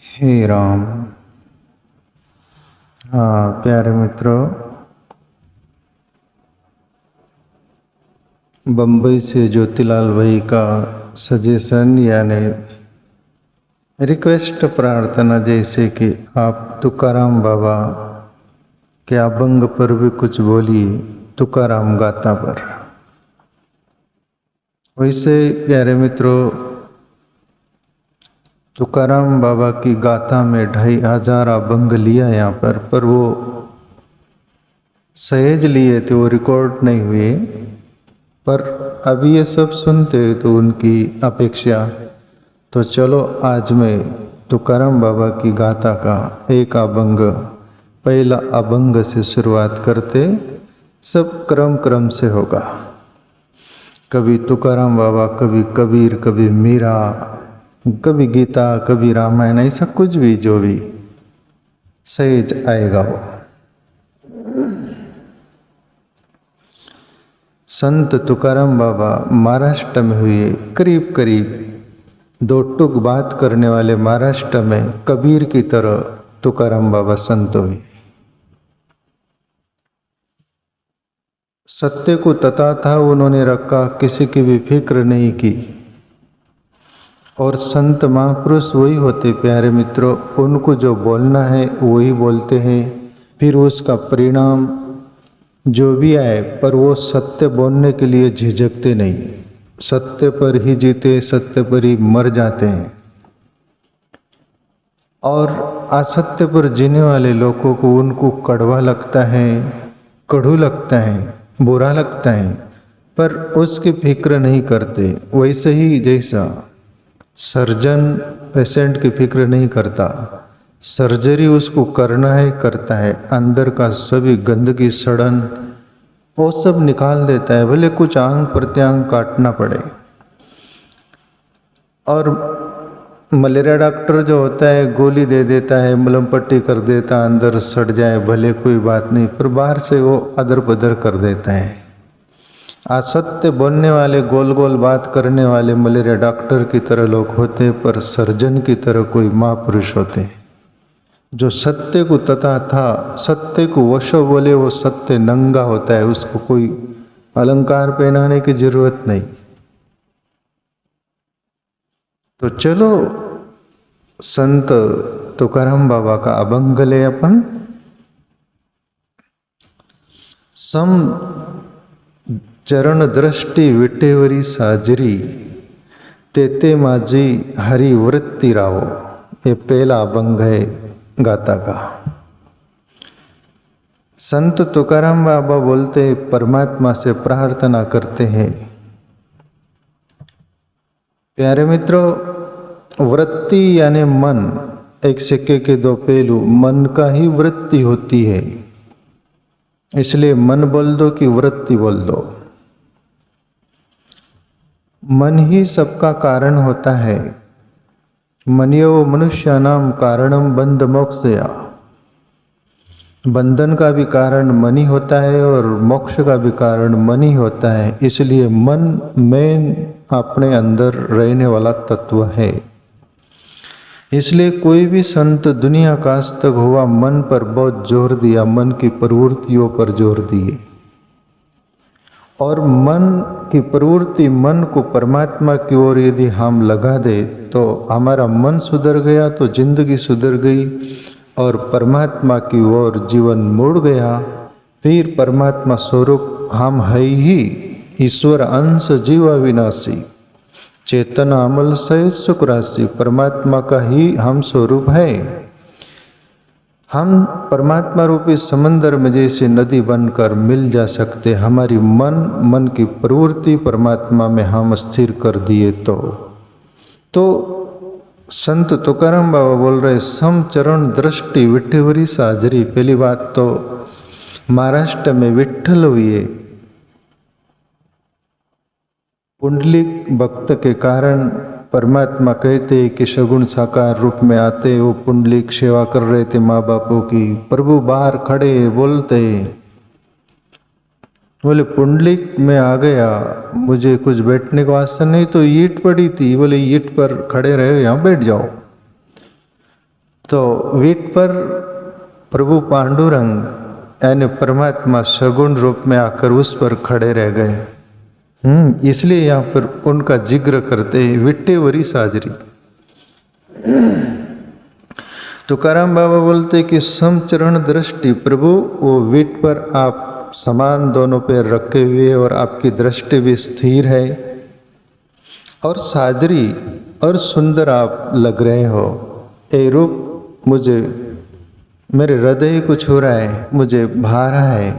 हे राम। हाँ प्यारे मित्रों, बम्बई से ज्योतिलाल भाई का सजेशन यानी रिक्वेस्ट प्रार्थना जैसे कि आप तुकाराम बाबा के अभंग पर भी कुछ बोलिए, तुकाराम गाथा पर। वैसे प्यारे मित्रों, तुकाराम बाबा की गाथा में 2500 अभंग लिया यहाँ पर वो सहेज लिए थे, वो रिकॉर्ड नहीं हुए। पर अभी ये सब सुनते तो उनकी अपेक्षा, तो चलो आज मैं तुकाराम बाबा की गाथा का एक अभंग, पहला अभंग से शुरुआत करते, सब क्रम क्रम से होगा। कभी तुकाराम बाबा, कभी कबीर, कभी मीरा, कभी गीता, कभी रामायण, ऐसा कुछ भी जो भी सहेज आएगा वो। संत तुकाराम बाबा महाराष्ट्र में हुए, करीब करीब 2 टुक बात करने वाले महाराष्ट्र में कबीर की तरह तुकाराम बाबा संत हुए। सत्य को तथा था उन्होंने रखा, किसी की भी फिक्र नहीं की। और संत महापुरुष वही होते प्यारे मित्रों, उनको जो बोलना है वही बोलते हैं, फिर उसका परिणाम जो भी आए, पर वो सत्य बोलने के लिए झिझकते नहीं, सत्य पर ही जीते, सत्य पर ही मर जाते हैं। और असत्य पर जीने वाले लोगों को उनको कड़वा लगता है, कड़ू लगता है, बुरा लगता है, पर उसकी फिक्र नहीं करते। वैसे ही जैसा सर्जन पेशेंट की फिक्र नहीं करता, सर्जरी उसको करना है, करता है, अंदर का सभी गंदगी, सड़न वो सब निकाल देता है, भले कुछ आंग प्रत्यांग काटना पड़े। और मलेरिया डॉक्टर जो होता है गोली दे देता है, मलम पट्टी कर देता, अंदर सड़ जाए भले कोई बात नहीं, पर बाहर से वो अदर पदर कर देता है। असत्य बोलने वाले, गोल गोल बात करने वाले मलेरिया डॉक्टर की तरह लोग होते, पर सर्जन की तरह कोई महापुरुष होते जो सत्य को तथा था, सत्य को वशो बोले, वो सत्य नंगा होता है, उसको कोई अलंकार पहनाने की जरूरत नहीं। तो चलो संत तुकाराम बाबा का अभंग ले अपन। सम चरण दृष्टि विटेवरी साजरी, तेते माझी हरि वृत्ति रावो। ये पहला अभंग है गाथा का। संत तुकाराम बाबा बोलते परमात्मा से प्रार्थना करते हैं। प्यारे मित्रों, वृत्ति यानी मन, एक सिक्के के 2 पहलू, मन का ही वृत्ति होती है, इसलिए मन बोल दो कि वृत्ति बोल दो। मन ही सबका कारण होता है। मनियो मनुष्यानाम कारणम बंध मोक्षया, बंधन का भी कारण मन ही होता है और मोक्ष का भी कारण मन ही होता है। इसलिए मन में अपने अंदर रहने वाला तत्व है। इसलिए कोई भी संत दुनिया का आज तक हुआ मन पर बहुत जोर दिया, मन की प्रवृत्तियों पर जोर दिए। और मन की प्रवृत्ति, मन को परमात्मा की ओर यदि हम लगा दे तो हमारा मन सुधर गया तो जिंदगी सुधर गई, और परमात्मा की ओर जीवन मुड़ गया। फिर परमात्मा स्वरूप हम है ही ईश्वर अंश जीव अविनाशी, चेतना अमल सहित सुख राशि, परमात्मा का ही हम स्वरूप है। हम परमात्मा रूपी समंदर में जैसे नदी बनकर मिल जा सकते, हमारी मन की प्रवृत्ति परमात्मा में हम स्थिर कर दिए तो संत तुकाराम बाबा बोल रहे सम चरण दृष्टि विठेवरी साजरी। पहली बात तो महाराष्ट्र में विठल हुए, पुंडलिक भक्त के कारण परमात्मा कहते कि सगुण साकार रूप में आते, वो पुंडलिक सेवा कर रहे थे माँ बापों की। प्रभु बाहर खड़े बोलते, बोले पुंडलिक में आ गया, मुझे कुछ बैठने का वास्ता नहीं, तो ईंट पड़ी थी, बोले ईंट पर खड़े रहे, यहाँ बैठ जाओ। तो वीट पर प्रभु पांडुरंग यानी परमात्मा सगुण रूप में आकर उस पर खड़े रह गए। इसलिए यहाँ पर उनका जिक्र करते हैं, विट्टेवरी साजरी। तुकाराम बाबा बोलते कि समचरण दृष्टि, प्रभु वो वीट पर आप समान दोनों पैर रखे हुए और आपकी दृष्टि भी स्थिर है, और साजरी और सुंदर आप लग रहे हो। ये रूप मुझे मेरे हृदय को छू रहा है, मुझे भा रहा है,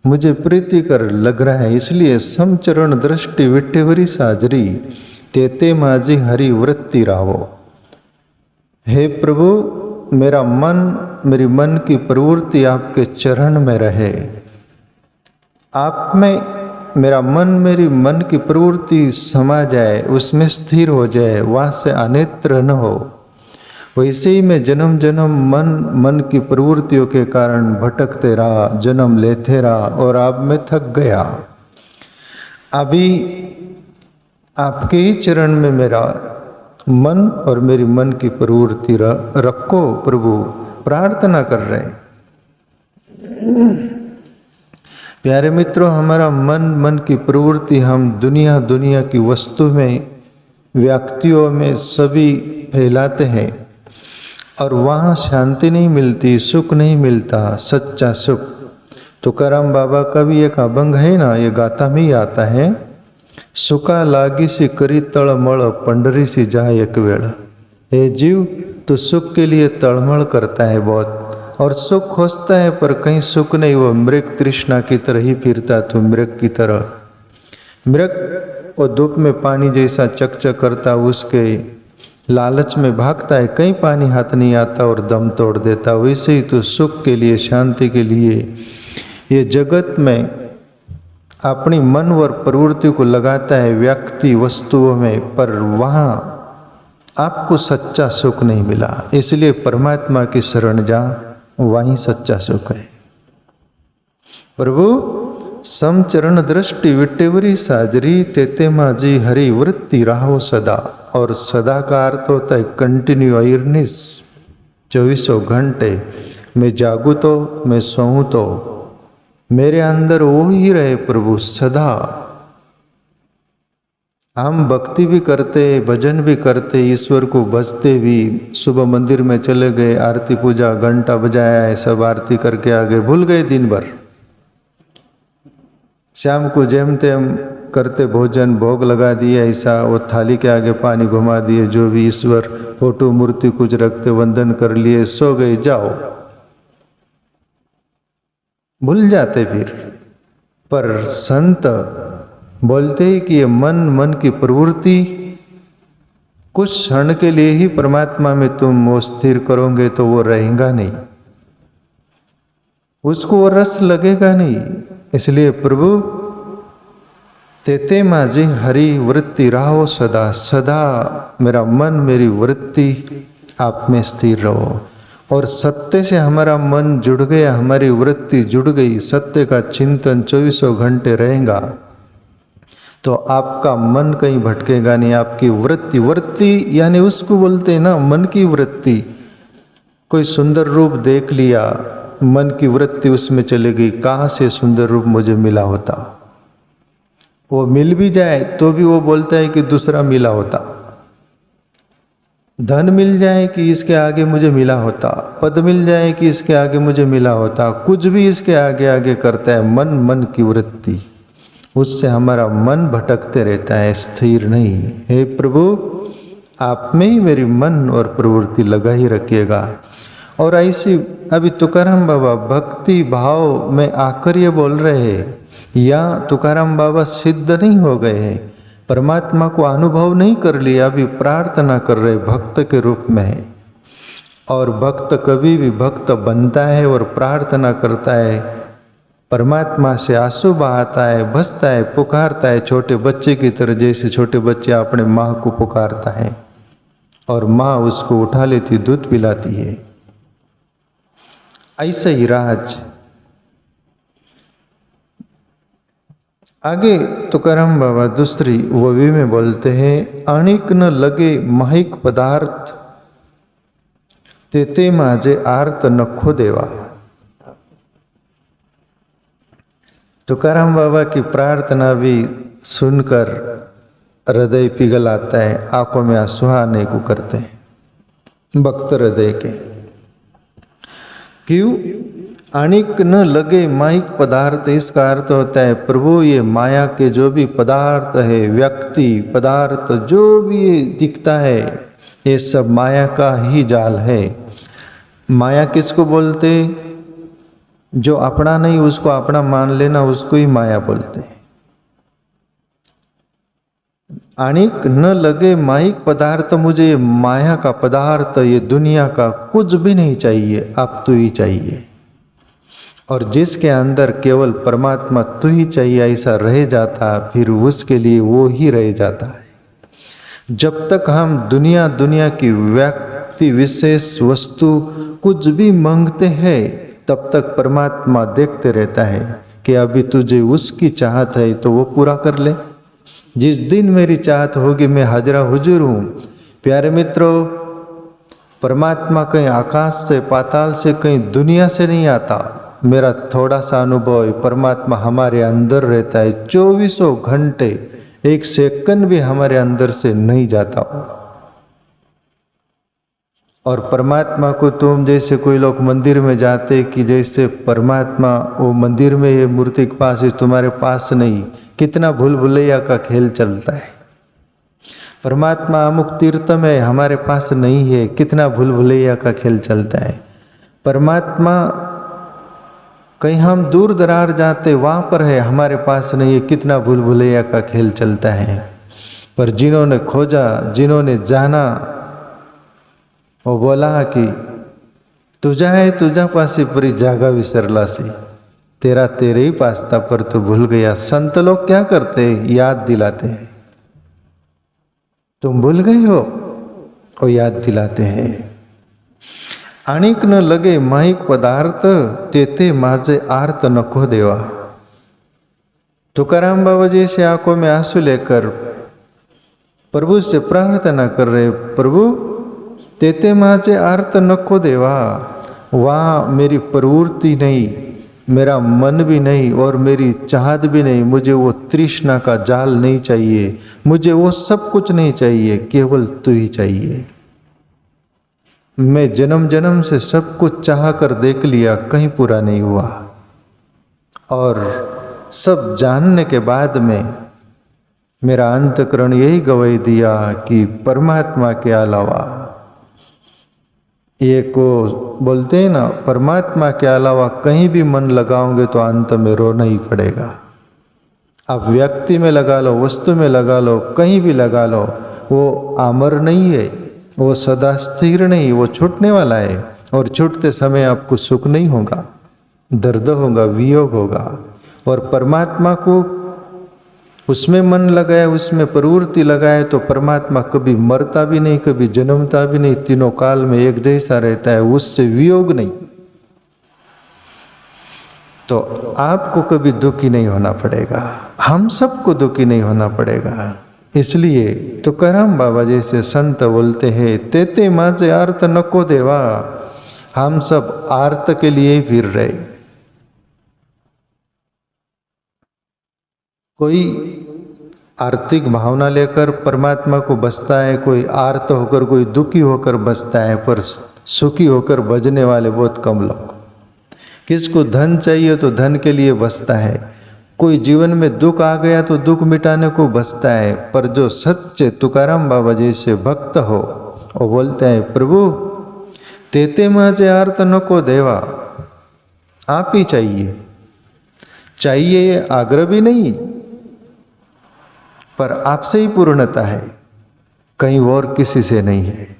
मुझे प्रीतिकर लग रहा है। इसलिए समचरण दृष्टि विट्टेवरी साजरी, तेते माझी हरि वृत्ति रावो। हे प्रभु, मेरा मन, मेरी मन की प्रवृत्ति आपके चरण में रहे। आप में मेरा मन, मेरी मन की प्रवृत्ति समा जाए, उसमें स्थिर हो जाए, वहाँ से अन्यत्र न हो। वैसे ही मैं जन्म जन्म मन की प्रवृत्तियों के कारण भटकते रहा, जन्म लेते रहा, और अब मैं थक गया। अभी आपके ही चरण में मेरा मन और मेरी मन की प्रवृत्ति रखो प्रभु, प्रार्थना कर रहे। प्यारे मित्रों, हमारा मन की प्रवृत्ति हम दुनिया की वस्तु में, व्यक्तियों में सभी फैलाते हैं, और वहाँ शांति नहीं मिलती, सुख नहीं मिलता, सच्चा सुख। तुकाराम बाबा का भी एक अभंग है ना, ये गाथा में ही आता है, सुखा लागी सी करी तड़मड़, पंडरी सी जाए एक वेड़। हे जीव, तो सुख के लिए तड़मड़ करता है बहुत, और सुख खोजता है पर कहीं सुख नहीं, वो मृग तृष्णा की तरह ही फिरता, तो मृग की तरह। मृग वो धूप में पानी जैसा चकचक करता, उसके लालच में भागता है, कहीं पानी हाथ नहीं आता और दम तोड़ देता। वैसे ही तो सुख के लिए, शांति के लिए ये जगत में अपनी मन और प्रवृत्ति को लगाता है व्यक्ति वस्तुओं में, पर वहाँ आपको सच्चा सुख नहीं मिला। इसलिए परमात्मा की शरण जा, वहीं सच्चा सुख है। प्रभु समचरण दृष्टि विट्टेवरी साजरी, तेते माझी हरि वृत्ति राहो सदा। और सदा का अर्थ होता है कंटिन्यू अवेयरनेस, 24 घंटे। मैं जागूँ तो, मैं सोऊं तो, मेरे अंदर वो ही रहे प्रभु सदा। हम भक्ति भी करते, भजन भी करते, ईश्वर को भजते भी, सुबह मंदिर में चले गए, आरती पूजा, घंटा बजाया है, सब आरती करके आ गए, भूल गए दिन भर। शाम को जेम तेम करते भोजन, भोग लगा दिए ऐसा, वो थाली के आगे पानी घुमा दिए, जो भी ईश्वर फोटो मूर्ति कुछ रखते, वंदन कर लिए, सो गए, जाओ, भूल जाते फिर। पर संत बोलते ही कि ये मन की प्रवृत्ति कुछ क्षण के लिए ही परमात्मा में तुम वो स्थिर करोगे तो वो रहेगा नहीं, उसको वो रस लगेगा नहीं। इसलिए प्रभु तेते माझी हरि वृत्ति राहो सदा, सदा मेरा मन, मेरी वृत्ति आप में स्थिर रहो। और सत्य से हमारा मन जुड़ गया, हमारी वृत्ति जुड़ गई, सत्य का चिंतन 24 घंटे रहेगा, तो आपका मन कहीं भटकेगा नहीं। आपकी वृत्ति यानी उसको बोलते हैं ना, मन की वृत्ति। कोई सुंदर रूप देख लिया, मन की वृत्ति उसमें चली गई, कहाँ से सुंदर रूप मुझे मिला होता। वो मिल भी जाए तो भी वो बोलता है कि दूसरा मिला होता। धन मिल जाए कि इसके आगे मुझे मिला होता, पद मिल जाए कि इसके आगे मुझे मिला होता, कुछ भी इसके आगे आगे करता है मन की वृत्ति। उससे हमारा मन भटकते रहता है, स्थिर नहीं। हे प्रभु, आप में ही मेरी मन और प्रवृत्ति लगा ही रखिएगा। और ऐसी अभी तुकाराम बाबा भक्ति भाव में आकर ये बोल रहे हैं, या तुकाराम बाबा सिद्ध नहीं हो गए हैं, परमात्मा को अनुभव नहीं कर लिया, अभी प्रार्थना कर रहे भक्त के रूप में। और भक्त कभी भी भक्त बनता है और प्रार्थना करता है, परमात्मा से आंसू बहाता है, बसता है, पुकारता है, छोटे बच्चे की तरह। जैसे छोटे बच्चे अपने माँ को पुकारता है और माँ उसको उठा लेती, दूध पिलाती है, ऐसे ही राज। आगे तुकाराम बाबा दूसरी ववी में बोलते हैं, अणिक न लगे माहिक पदार्थ, तेते माझे आर्त नको देवा। तुकाराम बाबा की प्रार्थना भी सुनकर हृदय पिघल आता है, आंखों में आंसू आने को करते हैं भक्त हृदय के। क्यों? अनिक न लगे माइक पदार्थ, इसका अर्थ होता है प्रभु ये माया के जो भी पदार्थ है, व्यक्ति पदार्थ जो भी दिखता है, ये सब माया का ही जाल है। माया किसको बोलते? जो अपना नहीं उसको अपना मान लेना, उसको ही माया बोलते हैं। अनिक न लगे माइक पदार्थ, मुझे माया का पदार्थ, ये दुनिया का कुछ भी नहीं चाहिए, अब तू ही चाहिए। और जिसके अंदर केवल परमात्मा तू ही चाहिए ऐसा रह जाता, फिर उसके लिए वो ही रह जाता है। जब तक हम दुनिया की व्यक्ति विशेष वस्तु कुछ भी मांगते हैं, तब तक परमात्मा देखते रहता है कि अभी तुझे उसकी चाहत है तो वो पूरा कर ले। जिस दिन मेरी चाहत होगी मैं हाजरा हुजूर हूँ। प्यारे मित्रों, परमात्मा कहीं आकाश से, पाताल से, कहीं दुनिया से नहीं आता। मेरा थोड़ा सा अनुभव है, परमात्मा हमारे अंदर रहता है 24 घंटे, एक सेकंड भी हमारे अंदर से नहीं जाता। और परमात्मा को तुम जैसे कोई लोग मंदिर में जाते कि जैसे परमात्मा वो मंदिर में ये मूर्ति के पास है, तुम्हारे पास नहीं, कितना भूल भुलैया का खेल चलता है। परमात्मा अमुक तीर्थ में हमारे पास नहीं है, कितना भूल भुलैया का खेल चलता है। परमात्मा कहीं हम दूर दरार जाते वहाँ पर है, हमारे पास नहीं है, कितना भूल भुलैया का खेल चलता है। पर जिन्होंने खोजा, जिन्होंने जाना, वो बोला कि तुझा है तुझा पासी परी जागा विसरलासी, तेरा तेरे ही पास था पर तू भूल गया। संत लोग क्या करते? याद दिलाते हैं। तुम भूल गए हो, वो याद दिलाते हैं। अनिक न लगे माइक पदार्थ, तेते माझे आर्त नको देवा। तुकाराम बाबा जी से आंखों में आंसू लेकर प्रभु से प्रार्थना कर रहे, प्रभु तेते माझे आर्त नको देवा। वहाँ मेरी प्रवृत्ति नहीं, मेरा मन भी नहीं और मेरी चाहत भी नहीं, मुझे वो तृष्णा का जाल नहीं चाहिए, मुझे वो सब कुछ नहीं चाहिए, केवल तू ही चाहिए। मैं जन्म जन्म से सब कुछ चाह कर देख लिया, कहीं पूरा नहीं हुआ। और सब जानने के बाद में मेरा अंतःकरण यही गवाही दिया कि परमात्मा के अलावा, ये को बोलते हैं ना, परमात्मा के अलावा कहीं भी मन लगाओगे तो अंत में रोना ही पड़ेगा। आप व्यक्ति में लगा लो, वस्तु में लगा लो, कहीं भी लगा लो, वो अमर नहीं है, वो सदा स्थिर नहीं, वो छूटने वाला है। और छूटते समय आपको सुख नहीं होगा, दर्द होगा, वियोग होगा। और परमात्मा को उसमें मन लगाए, उसमें प्रवृत्ति लगाए तो परमात्मा कभी मरता भी नहीं, कभी जन्मता भी नहीं, तीनों काल में एक जैसा रहता है, उससे वियोग नहीं। तो आपको कभी दुखी नहीं होना पड़ेगा, हम सबको दुखी नहीं होना पड़ेगा। इसलिए तुकाराम बाबा जैसे संत बोलते हैं, तेते माझे आर्त नको देवा। हम सब आर्त के लिए ही फिर रहे। कोई आर्थिक भावना लेकर परमात्मा को बसता है, कोई आर्त होकर, कोई दुखी होकर बसता है, पर सुखी होकर बजने वाले बहुत कम लोग। किसको धन चाहिए तो धन के लिए बसता है, कोई जीवन में दुख आ गया तो दुख मिटाने को बसता है। पर जो सच्चे तुकाराम बाबा जैसे भक्त हो, वो बोलते हैं, प्रभु तेते माझे आर्त नको देवा, आप ही चाहिए। चाहिए ये आग्रह भी नहीं, पर आपसे ही पूर्णता है, कहीं और किसी से नहीं है।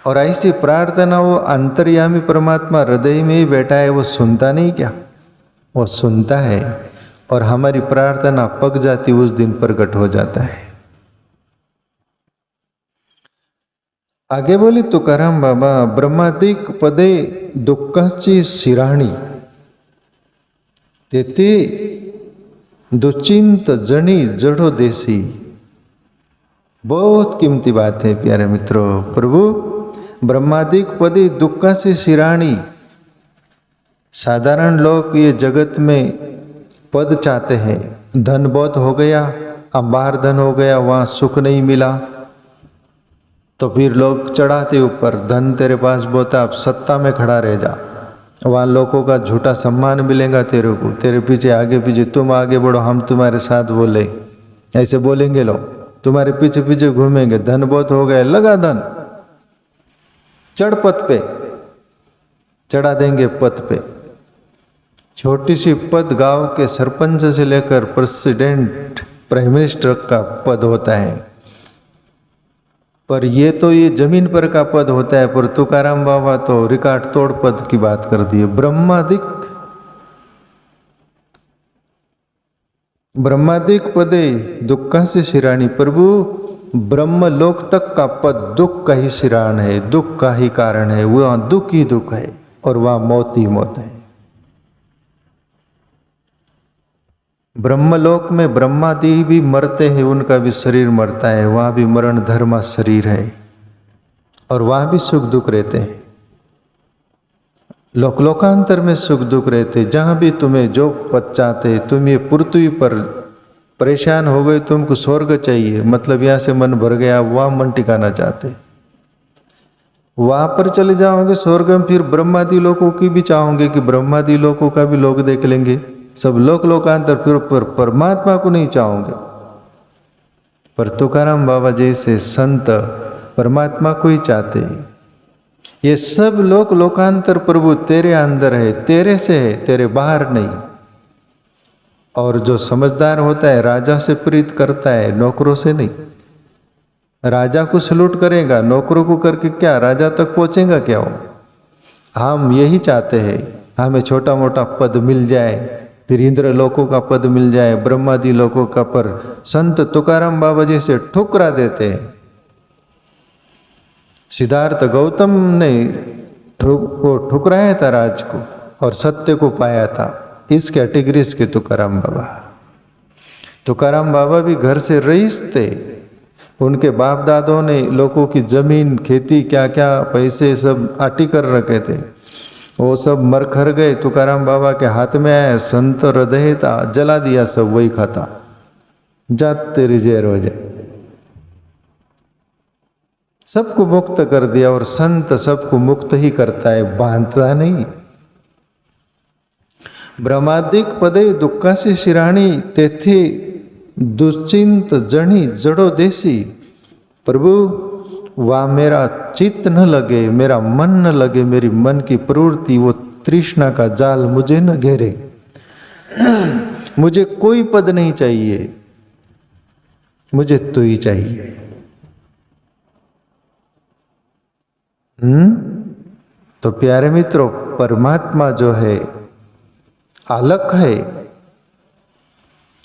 और ऐसी प्रार्थना वो अंतर्यामी परमात्मा हृदय में ही बैठा है, वो सुनता नहीं क्या? वो सुनता है और हमारी प्रार्थना पक जाती, उस दिन प्रकट हो जाता है। आगे बोले तुकाराम बाबा, ब्रह्मादिक पदे दुःखाची शिराणी, तेते दुचिंत जनी जड़ो देसी। बहुत कीमती बात है प्यारे मित्रों। प्रभु ब्रह्मादिक पदे दुखा से शिराणी। साधारण लोग ये जगत में पद चाहते हैं, धन बहुत हो गया, अंबार धन हो गया, वहाँ सुख नहीं मिला तो फिर लोग चढ़ाते ऊपर, धन तेरे पास बहुत है, आप सत्ता में खड़ा रह जा, वहाँ लोगों का झूठा सम्मान मिलेगा तेरे को, तेरे पीछे आगे पीछे, तुम आगे बढ़ो हम तुम्हारे साथ बोले, ऐसे बोलेंगे लोग, तुम्हारे पीछे पीछे घूमेंगे, धन बहुत हो गया, लगा धन, चढ़ पद पे, चढ़ा देंगे पद पे। छोटी सी पद गांव के सरपंच से लेकर प्रेसिडेंट, प्राइम मिनिस्टर का पद होता है, पर ये जमीन पर का पद होता है। पर तुकाराम बाबा तो रिकॉर्ड तोड़ पद की बात कर दी है। ब्रह्मादिक पदे दुखा से शिराणी। प्रभु ब्रह्मलोक तक का पद दुख का ही शिराण है, दुख का ही कारण है, वहाँ दुख ही दुख है और वहाँ मौत ही मौत है। ब्रह्मलोक में ब्रह्मादि भी मरते हैं, उनका भी शरीर मरता है, वहाँ भी मरण धर्मा शरीर है और वहाँ भी सुख दुख रहते हैं। लोकांतर में सुख दुख रहते, जहाँ भी तुम्हें जो पद चाहते, तुम ये पृथ्वी पर परेशान हो गए, तुमको स्वर्ग चाहिए, मतलब यहाँ से मन भर गया, वहाँ मन टिकाना चाहते, वहाँ पर चले जाओगे स्वर्ग में, फिर ब्रह्मादि लोकों की भी चाहोगे कि ब्रह्मादि लोकों का भी लोग देख लेंगे, सब लोकांतर, फिर परमात्मा को नहीं चाहोगे। पर तुकाराम बाबा जैसे संत परमात्मा को ही चाहते हैं। ये सब लोकांतर प्रभु तेरे अंदर है, तेरे से है, तेरे बाहर नहीं। और जो समझदार होता है राजा से प्रीत करता है, नौकरों से नहीं। राजा को सलूट करेगा, नौकरों को करके क्या राजा तक पहुंचेगा क्या हो? हम यही चाहते हैं, हमें छोटा मोटा पद मिल जाए, फिर इंद्र लोकों का पद मिल जाए, ब्रह्मादि लोकों का। पर संत तुकाराम बाबा जी से ठुकरा देते हैं। सिद्धार्थ गौतम ने ठुकराया था राज को और सत्य को पाया था, इस कैटेगरीज के तुकाराम बाबा। तुकाराम बाबा भी घर से रईस थे, उनके बाप दादों ने लोगों की जमीन खेती क्या क्या पैसे सब आटी कर रखे थे, वो सब मर खर गए, तुकाराम बाबा के हाथ में आया, संत हृदय था, जला दिया, सब वही खाता, जात तेरी जहर हो जाए, सबको मुक्त कर दिया। और संत सबको मुक्त ही करता है, बांधता नहीं। ब्रह्मादिक पदे दुखा से शिराणी, तेथे दुश्चिंत जनी जड़ो देसी। प्रभु वह मेरा चित्त न लगे, मेरा मन न लगे, मेरी मन की प्रवृत्ति, वो तृष्णा का जाल मुझे न घेरे। मुझे कोई पद नहीं चाहिए, मुझे तू ही चाहिए। तो प्यारे मित्रों, परमात्मा जो है अलग है,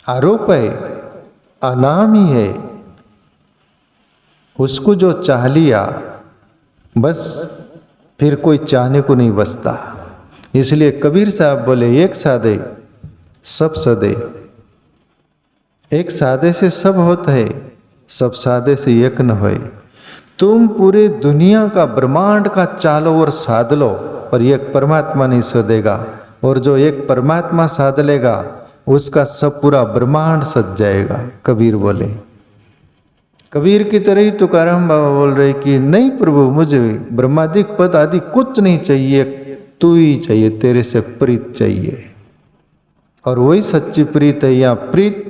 आरोप है, अनामी है, उसको जो चाह लिया बस फिर कोई चाहने को नहीं बचता। इसलिए कबीर साहब बोले, एक साधे सब सदे। एक साधे से सब होता है, सब साधे से एक न होए। तुम पूरे दुनिया का ब्रह्मांड का चालो और साध लो, पर एक परमात्मा नहीं सदेगा, और जो एक परमात्मा साध लेगा उसका सब पूरा ब्रह्मांड सज जाएगा। कबीर बोले, कबीर की तरह ही तुकाराम बाबा बोल रहे कि नहीं प्रभु, मुझे ब्रह्मादिक पद आदि कुछ नहीं चाहिए, तू ही चाहिए, तेरे से प्रीत चाहिए। और वही सच्ची प्रीत है, यहाँ प्रीत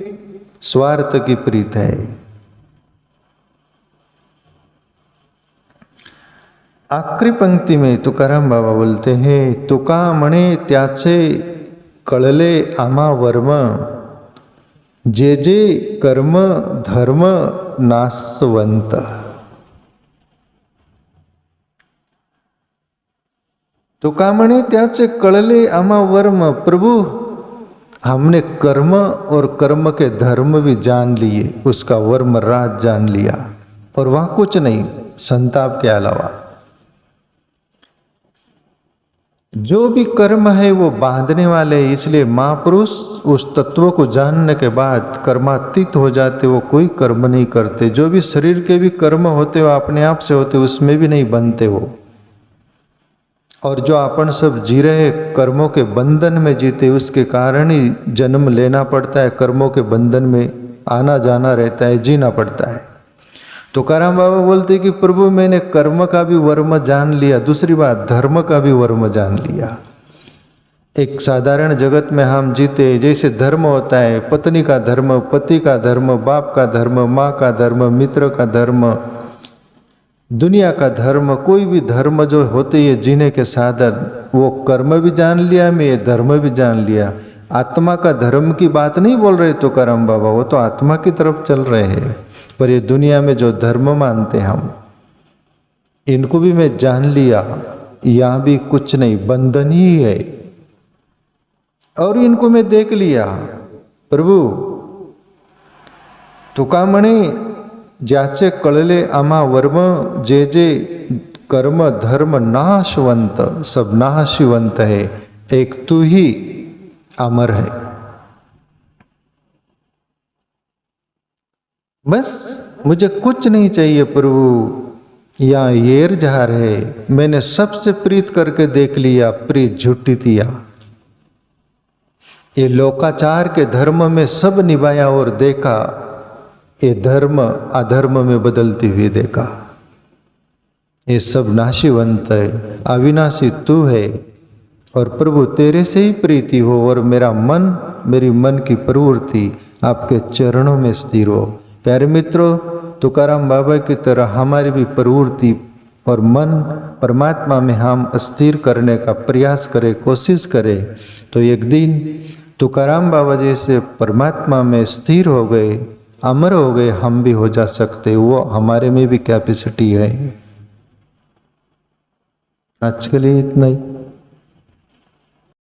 स्वार्थ की प्रीत है। आखिरी पंक्ति में तुकाराम बाबा बोलते हैं, तुका मणे त्याचे कळले आमा वर्म, जे जे कर्म धर्म नासवंत। तुका मणे त्याचे कळले आमा वर्म। प्रभु हमने कर्म और कर्म के धर्म भी जान लिए, उसका वर्म राज जान लिया, और वहां कुछ नहीं संताप के अलावा। जो भी कर्म है वो बांधने वाले है, इसलिए महापुरुष उस तत्व को जानने के बाद कर्मातीत हो जाते, वो कोई कर्म नहीं करते। जो भी शरीर के भी कर्म होते वो अपने आप से होते, उसमें भी नहीं बनते वो। और जो अपन सब जी रहे कर्मों के बंधन में जीते, उसके कारण ही जन्म लेना पड़ता है, कर्मों के बंधन में आना जाना रहता है, जीना पड़ता है। तो तुकाराम बाबा बोलते कि प्रभु मैंने कर्म का भी वर्म जान लिया, दूसरी बात धर्म का भी वर्म जान लिया। एक साधारण जगत में हम जीते, जैसे धर्म होता है, पत्नी का धर्म, पति का धर्म, बाप का धर्म, माँ का धर्म, मित्र का धर्म, दुनिया का धर्म, कोई भी धर्म जो होते हैं जीने के साधन, वो कर्म भी जान लिया मैं, ये धर्म भी जान लिया। आत्मा का धर्म की बात नहीं बोल रहे तुकाराम बाबा, वो तो आत्मा की तरफ चल रहे हैं। पर ये दुनिया में जो धर्म मानते हम, इनको भी मैं जान लिया, यहाँ भी कुछ नहीं, बंधन ही है। और इनको मैं देख लिया। प्रभु तुकामणे ज्याचे कळले आम्हा वर्म, जे जे कर्म धर्म नाशवंत, सब नाशिवंत है, एक तू ही अमर है। बस मुझे कुछ नहीं चाहिए प्रभु, यहाँ येर जहार है, मैंने सबसे प्रीत करके देख लिया, प्रीत झूठी थी। ये लोकाचार के धर्म में सब निभाया और देखा, ये धर्म अधर्म में बदलती हुई देखा। ये सब नाशीवंत है, अविनाशी तू है, और प्रभु तेरे से ही प्रीति हो, और मेरा मन, मेरी मन की प्रवृत्ति आपके चरणों में स्थिर हो। प्यारे मित्रों, तुकाराम बाबा की तरह हमारी भी प्रवृत्ति और मन परमात्मा में हम स्थिर करने का प्रयास करें, कोशिश करें, तो एक दिन तुकाराम बाबा जैसे परमात्मा में स्थिर हो गए, अमर हो गए, हम भी हो जा सकते। वो हमारे में भी कैपेसिटी है। आज के लिए इतना ही।